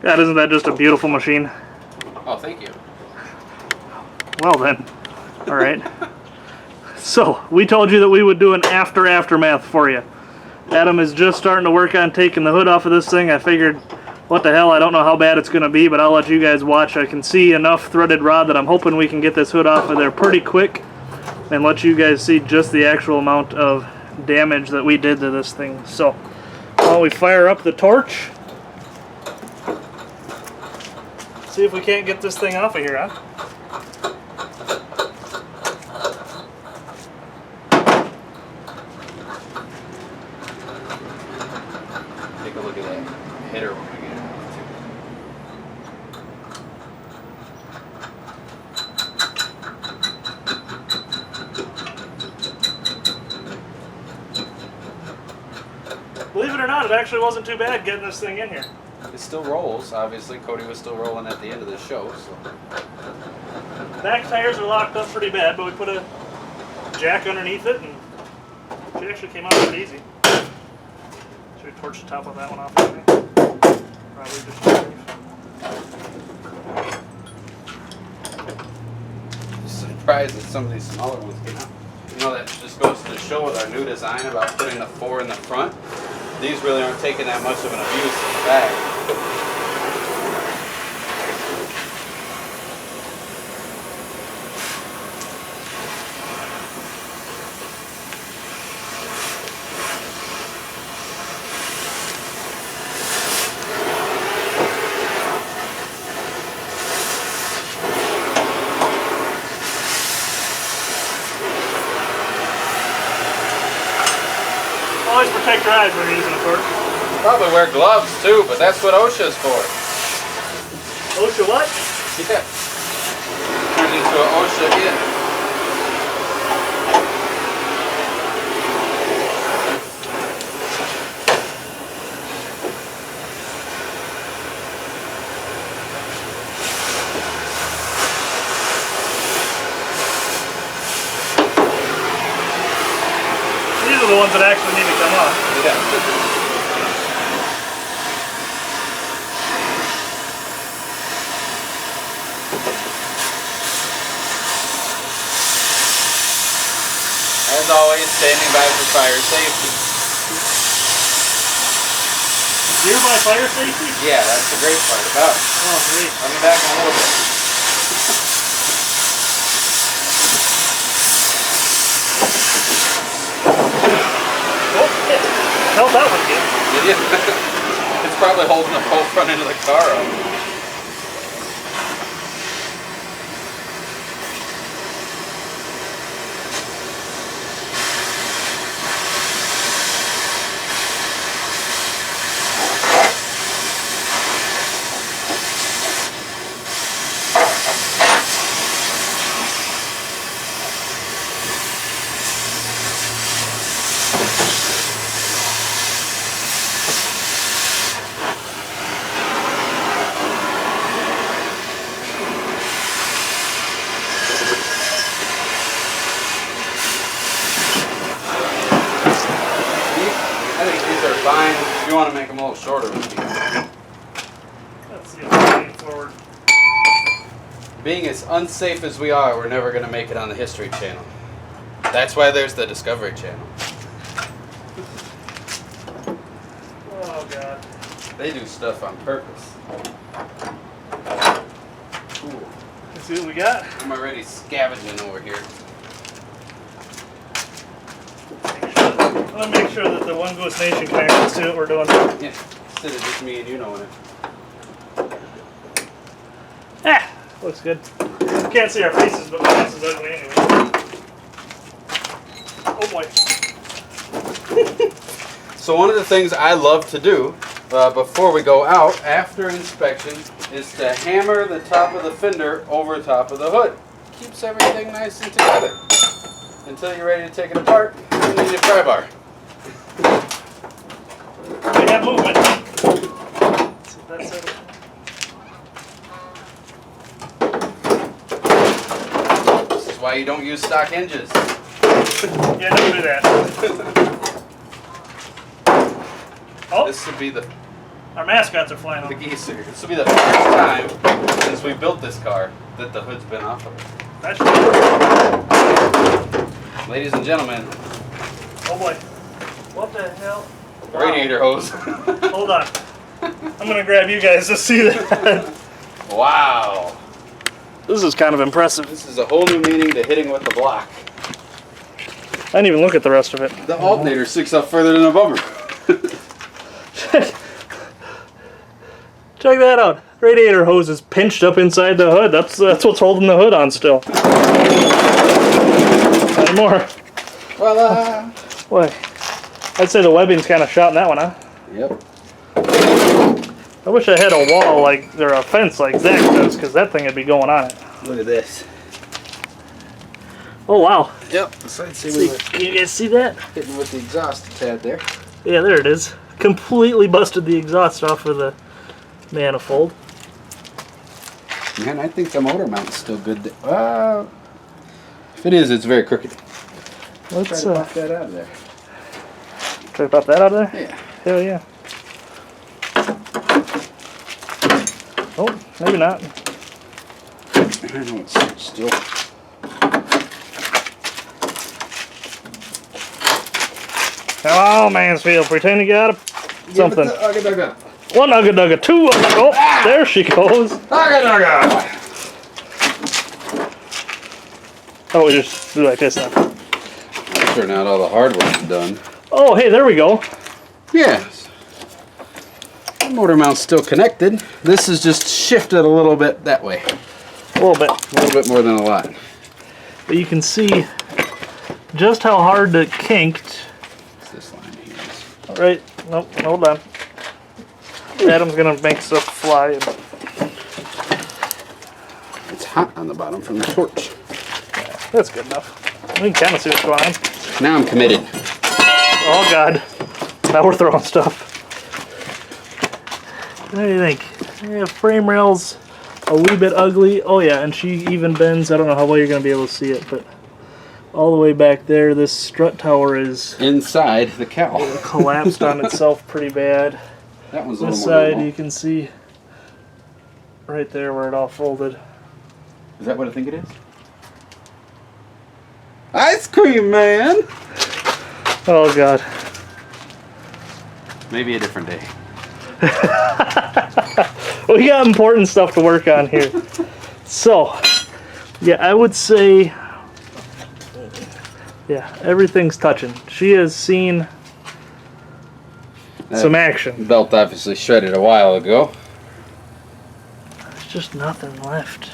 God, isn't that just a beautiful machine? Oh, thank you. Well then, all right. So, we told you that we would do an aftermath for you. Adam is just starting to work on taking the hood off of this thing. I figured, what the hell, I don't know how bad it's going to be, but I'll let you guys watch. I can see enough threaded rod that I'm hoping we can get this hood off of there pretty quick and let you guys see just the actual amount of damage that we did to this thing. So, while we fire up the torch, see if we can't get this thing off of here, huh? Take a look at that header when we get it. Believe it or not, it actually wasn't too bad getting this thing in here. It still rolls, obviously. Cody was still rolling at the end of the show, so. Back tires are locked up pretty bad, but we put a jack underneath it and it actually came out pretty easy. Should we torch the top of that one off? Maybe? Probably just Surprised that some of these smaller ones came out. You know, that just goes to show with our new design about putting the 4 in the front. These really aren't taking that much of an abuse in the back. always protect your eyes when you're using a torch. Probably wear gloves too, but that's what OSHA's for. OSHA what? Yeah. Turned into an OSHA in. These are the ones that actually need to come off. Yeah. As always, standing by for fire safety. You're by fire safety? Yeah, that's the great part about it. Oh, great. I'll be back in a little bit. Oh, shit. Held that one good. Did you? It's probably holding the whole front end of the car up. I think these are fine. If you want to make them a little shorter, we can. Let's see if we're moving forward. Being as unsafe as we are, we're never going to make it on the History Channel. That's why there's the Discovery Channel. Oh, God. They do stuff on purpose. Ooh. Let's see what we got. I'm already scavenging over here. I want to make sure that the One Ghost Nation connects to what we're doing. Yeah, instead of just me and you knowing it. Ah, looks good. Can't see our faces, but my face is ugly anyway. Oh boy. So one of the things I love to do before we go out, after inspection, is to hammer the top of the fender over top of the hood. Keeps everything nice and together. Until you're ready to take it apart, you need a pry bar. We have movement. Let's see if that's it. This is why you don't use stock hinges. Yeah, don't do that. Oh, This would be the Our mascots are flying The over. geese are here. This will be the first time since we built this car that the hood's been off of it. That's Ladies and gentlemen, oh boy. What the hell? radiator hose. Hold on. I'm gonna grab you guys to see that. Wow. This is kind of impressive. This is a whole new meaning to hitting with the block. I didn't even look at the rest of it. The alternator sticks up further than the bumper. Check that out. Radiator hose is pinched up inside the hood. That's what's holding the hood on still. Any more? Voila. Boy, I'd say the webbing's kind of shot in that one, huh? Yep. I wish I had a wall or a fence like Zach does, because that thing would be going on it. Look at this. Oh wow. Yep. The side Can you guys see that? hitting with the exhaust a tad there. Yeah, there it is. Completely busted the exhaust off of the manifold. Man, I think the motor mount's still good. If it is, it's very crooked. Let's Try to pop that out of there. try to pop that out of there. Yeah. Hell yeah. Oh, maybe not. I know it's still. Come on, Mansfield. Pretend you got something. Ugga One nugget nugget, two. Oh, there she goes. dugga. Oh, we just do like this now. Turn out all the hard work done. Oh, hey, there we go. Yes. The motor mount's still connected. This is just shifted a little bit that way. A little bit. A little bit more than a lot. But you can see just how hard it kinked. What's this line here? Right. Nope. Hold on. Adam's gonna make stuff fly. It's hot on the bottom from the torch. That's good enough. We can kind of see what's going on. Now I'm committed. Oh God. Now we're throwing stuff. What do you think? Yeah, frame rail's a wee bit ugly. Oh yeah, and she even bends. I don't know how well you're gonna be able to see it, but all the way back there, this strut tower is Inside the cowl. collapsed on itself pretty bad. That one's a This little more side normal. you can see right there where it all folded. Is that what I think it is? Ice cream man! Oh God. Maybe a different day. We got important stuff to work on here. So, yeah, I would say, yeah, everything's touching. She has seen some action. Belt obviously shredded a while ago. There's just nothing left.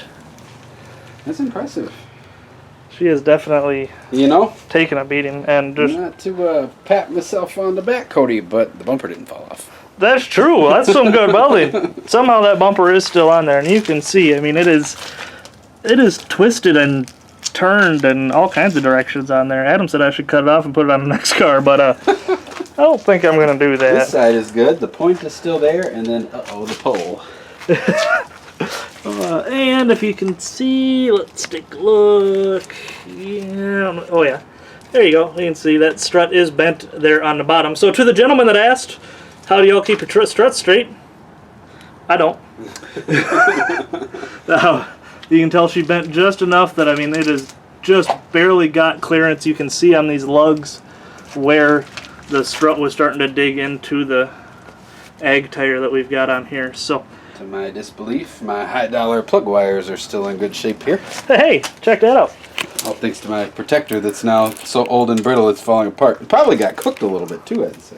That's impressive. She has definitely You know, taken a beating, and just not to pat myself on the back, Cody, but the bumper didn't fall off. that's true. That's some good welding. Somehow that bumper is still on there, and you can see. I mean, it is twisted and turned in all kinds of directions on there. Adam said I should cut it off and put it on the next car, but I don't think I'm gonna do that. This side is good. The point is still there, and then the pole. And if you can see, let's take a look. Yeah. Oh yeah. There you go. You can see that strut is bent there on the bottom. So to the gentleman that asked, how do y'all keep your struts straight? I don't. Now, you can tell she bent just enough that, I mean, it is just barely got clearance. You can see on these lugs where the strut was starting to dig into the ag tire that we've got on here. So, To my disbelief, my high-dollar plug wires are still in good shape here. hey, check that out. All thanks to my protector that's now so old and brittle it's falling apart. It probably got cooked a little bit too, I'd say.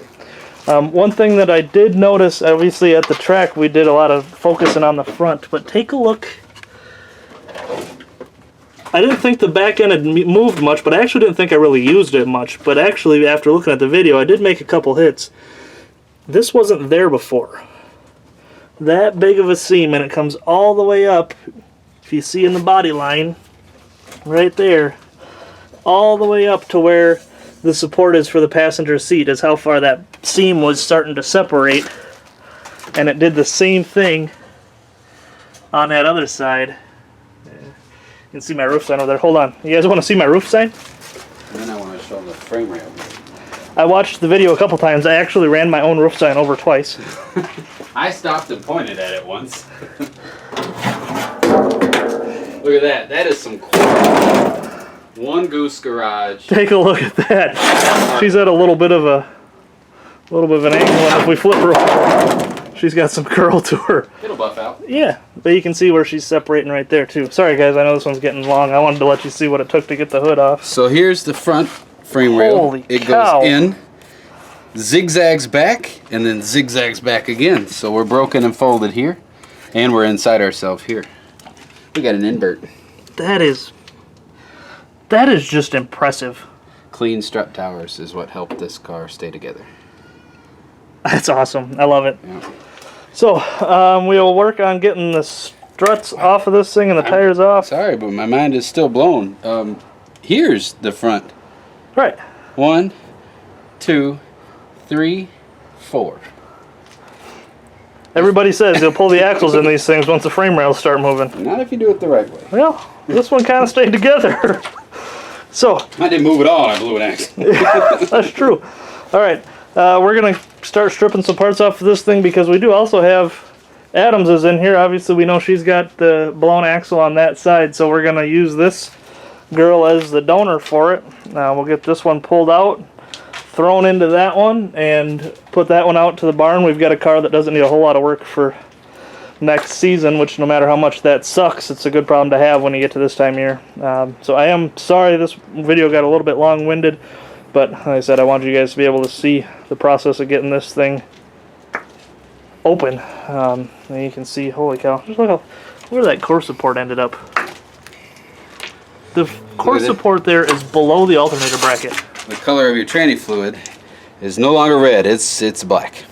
One thing that I did notice, obviously at the track we did a lot of focusing on the front, but take a look. I didn't think the back end had moved much, but I actually didn't think I really used it much. But actually, after looking at the video, I did make a couple hits. This wasn't there before. That big of a seam, and it comes all the way up, if you see in the body line, right there, all the way up to where the support is for the passenger seat, is how far that seam was starting to separate. And it did the same thing on that other side. You can see my roof sign over there. Hold on. You guys want to see my roof sign? And then I want to show them the frame rail. I watched the video a couple times. I actually ran my own roof sign over twice. I stopped and pointed at it once. Look at that. That is some quality. One Goose Garage. Take a look at that. She's at a little bit of an angle, and if we flip her over, she's got some curl to her. It'll buff out. Yeah, but you can see where she's separating right there too. Sorry guys, I know this one's getting long. I wanted to let you see what it took to get the hood off. So here's the front frame rail. Holy it cow. goes in, zigzags back, and then zigzags back again. So we're broken and folded here, and we're inside ourselves here. We got an invert. That is just impressive. Clean strut towers is what helped this car stay together. That's awesome. I love it. Yeah. So we'll work on getting the struts off of this thing and the tires off. Sorry, but my mind is still blown. Here's the front. Right. 1, 2, 3, 4. Everybody says you'll pull the axles in these things once the frame rails start moving. Not if you do it the right way. Well, this one kind of stayed together. So I didn't move at all, and I blew an axle. that's true. All right, we're gonna start stripping some parts off of this thing because we do also have Adams is in here. Obviously, we know she's got the blown axle on that side, so we're gonna use this girl as the donor for it. Now we'll get this one pulled out, thrown into that one, and put that one out to the barn. We've got a car that doesn't need a whole lot of work for next season, which no matter how much that sucks, it's a good problem to have when you get to this time of year. So I am sorry this video got a little bit long-winded, but like I said, I wanted you guys to be able to see the process of getting this thing open. And you can see, holy cow, just look where that core support ended up. The core support there is below the alternator bracket. The color of your tranny fluid is no longer red, it's black.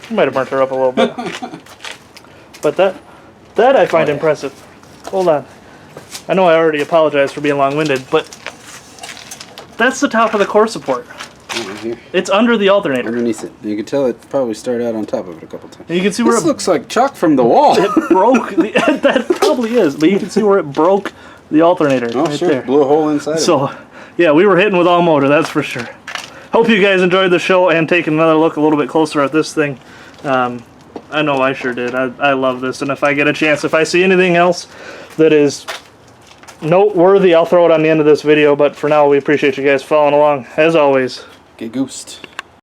You might have burnt her up a little bit. But that I find impressive. Hold on. I know I already apologized for being long-winded, but that's the top of the core support. Right here. It's under the alternator. Underneath it. You can tell it probably started out on top of it a couple times. And you can see where This looks like chalk from the wall. it broke. That probably is, but you can see where it broke the alternator. Oh, right sure. there. Blew a hole inside So, yeah, we were hitting with all motor, that's for sure. Hope you guys enjoyed the show and taking another look a little bit closer at this thing. I know I sure did. I love this, and if I get a chance, if I see anything else that is noteworthy, I'll throw it on the end of this video, but for now, we appreciate you guys following along. As always, Get goosed.